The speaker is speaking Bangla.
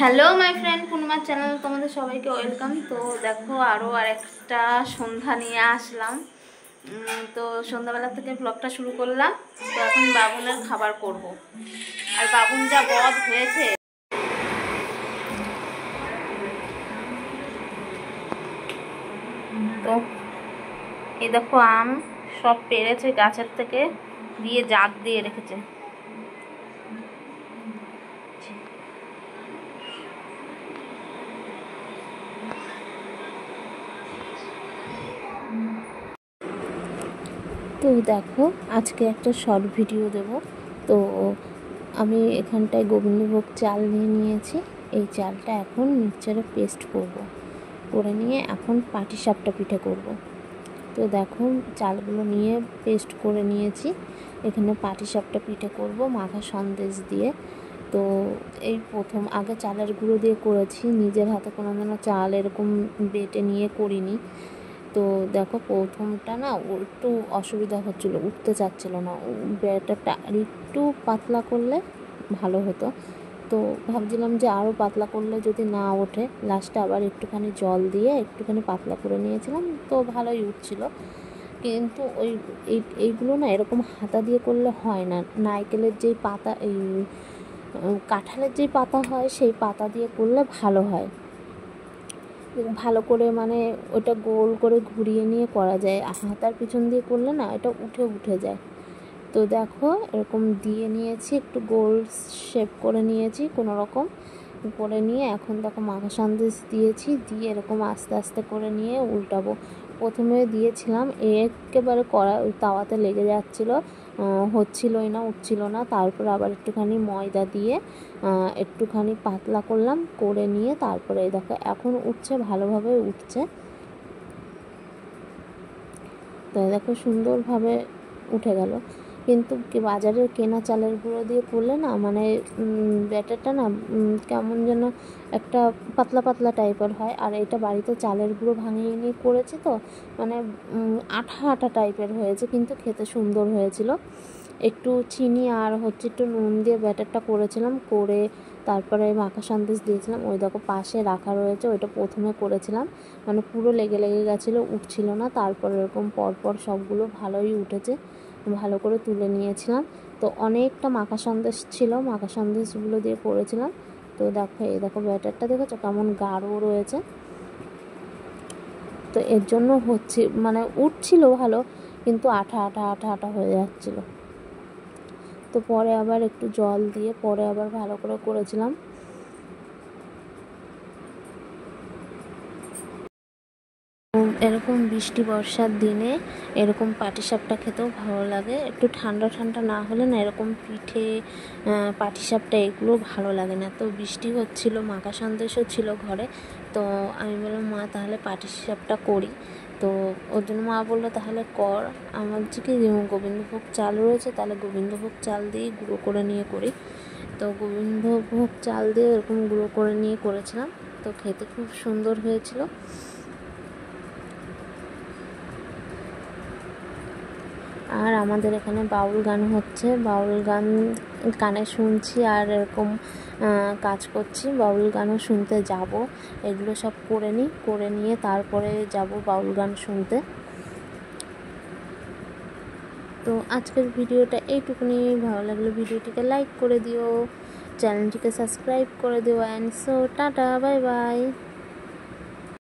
হ্যালো মাই ফ্রেন্ড, পূর্ণিমার চ্যানেল তোমাদের সবাইকে ওয়েলকাম। তো দেখো আরও একটা সন্ধ্যা নিয়ে আসলাম। তো সন্ধ্যাবেলা থেকে ব্লগটা শুরু করলাম। তো এখন বাবুনের খাবার করব। আর বাবুন যা বদ হয়েছে, তো এই দেখো আম সব পেরেছে গাছের থেকে, দিয়ে জাগ দিয়ে রেখেছে। তো দেখো আজকে একটা শর্ট ভিডিও দেব। তো আমি এখানটায় গোবিন্দভোগ চাল নিয়েছি। এই চালটা এখন মিক্সচারে পেস্ট করে নিয়ে এখন পাটিসাপটা পিঠে করব। তো দেখো চালগুলো নিয়ে পেস্ট করে নিয়েছি। এখানে পাটিসাপটা পিঠে করব মাখা সন্দেশ দিয়ে। তো এই প্রথম আগে চালের গুঁড়ো দিয়ে করেছি, নিজের হাতে কোনোদিনও চাল এরকম বেটে নিয়ে করিনি। তো দেখো প্রথমটা না একটু অসুবিধা হচ্ছিলো, উঠতে চাচ্ছিলো না। ব্যাটারটা আর একটু পাতলা করলে ভালো হতো। তো ভাবছিলাম যে আরও পাতলা করলে যদি না ওঠে, লাস্টে আবার একটুখানি জল দিয়ে একটুখানি পাতলা করে নিয়েছিলাম, তো ভালোই উঠছিল। কিন্তু এইগুলো না এরকম হাতা দিয়ে করলে হয় না। নারকেলের যেই পাতা, এই কাঁঠালের যেই পাতা হয় সেই পাতা দিয়ে করলে ভালো হয়। ভালো করে মানে ওটা গোল করে ঘুরিয়ে নিয়ে করা যায়। হাতার পিছন দিয়ে করলে না এটা উঠে যায়। তো দেখো এরকম দিয়ে নিয়েছি, একটু গোল শেপ করে নিয়েছি কোনো রকম করে নিয়ে এখন দেখো মাখা সন্দেশ দিয়েছি, দিয়ে এরকম আস্তে আস্তে করে নিয়ে উল্টাবো। প্রথমে দিয়েছিলাম একেবারে কড়া তাওয়াতে লেগে যাচ্ছিলো, হচ্ছিলই না, উঠছিল না। তারপরে আবার একটুখানি ময়দা দিয়ে একটুখানি পাতলা করলাম, করে নিয়ে তারপরে দেখো এখন উঠছে, ভালোভাবে উঠছে। তো দেখো সুন্দরভাবে উঠে গেল। কিন্তু বাজারের কেনা চালের গুঁড়ো দিয়ে করলে না মানে ব্যাটারটা না কেমন যেন একটা পাতলা পাতলা টাইপের হয়। আর এটা বাড়িতে চালের গুঁড়ো ভাঙিয়ে নিয়ে করেছি, তো মানে আঠা আঠা টাইপের হয়েছে, কিন্তু খেতে সুন্দর হয়েছিল। একটু চিনি আর একটু নুন দিয়ে ব্যাটারটা করেছিলাম, করে তারপরে মাখা সন্দেশ দিয়েছিলাম। ওই দেখো পাশে রাখা রয়েছে, ওইটা প্রথমে করেছিলাম, মানে পুরো লেগে গেছিলো, উঠছিল না। তারপর এরকম পরপর সবগুলো ভালোই উঠেছে, ভালো করে তুলে নিয়েছিলাম। তো অনেকটা মাখা সন্দেশ ছিল, মাখা সন্দেশগুলো দিয়ে করেছিলাম। তো দেখো এই দেখো ব্যাটারটা দেখেছো কেমন গাঢ় রয়েছে। তো এর জন্য মানে উঠছিল ভালো, কিন্তু আঠা আঠা আঠা আঠা হয়ে যাচ্ছিলো। তো পরে আবার একটু জল দিয়ে পরে আবার ভালো করে করেছিলাম। এরকম বৃষ্টি বর্ষার দিনে এরকম পাটিসাপটা খেতেও ভালো লাগে। একটু ঠান্ডা ঠান্ডা না হলে না এরকম পিঠে পাটিসাপটা এগুলো ভালো লাগে না। তো বৃষ্টি হচ্ছিল, মাখা সন্দেশও ছিল ঘরে। তো আমি বললাম মা তাহলে পাটিসাপটা করি। তো ওর জন্য মা বললো তাহলে কর। আমার যে কি গোবিন্দভোগ চাল রয়েছে, তাহলে গোবিন্দভোগ চাল দিয়ে গুঁড়ো করে নিয়ে করি। তো গোবিন্দভোগ চাল দিয়ে এরকম গুঁড়ো করে নিয়ে করেছিলাম। তো খেতে খুব সুন্দর হয়েছিল। আর আমাদের এখানে বাউল গান হচ্ছে, বাউল গান কানে শুনছি আর এরকম কাজ করছি। বাউল গানও শুনতে যাব, এগুলো সব করে নিয়ে তারপরে যাব বাউল গান শুনতে। তো আজকের ভিডিওটা এইটুকুনি। ভালো লাগলে ভিডিওটিকে লাইক করে দিও, চ্যানেলটিকে সাবস্ক্রাইব করে দিও। And so tata, bye bye.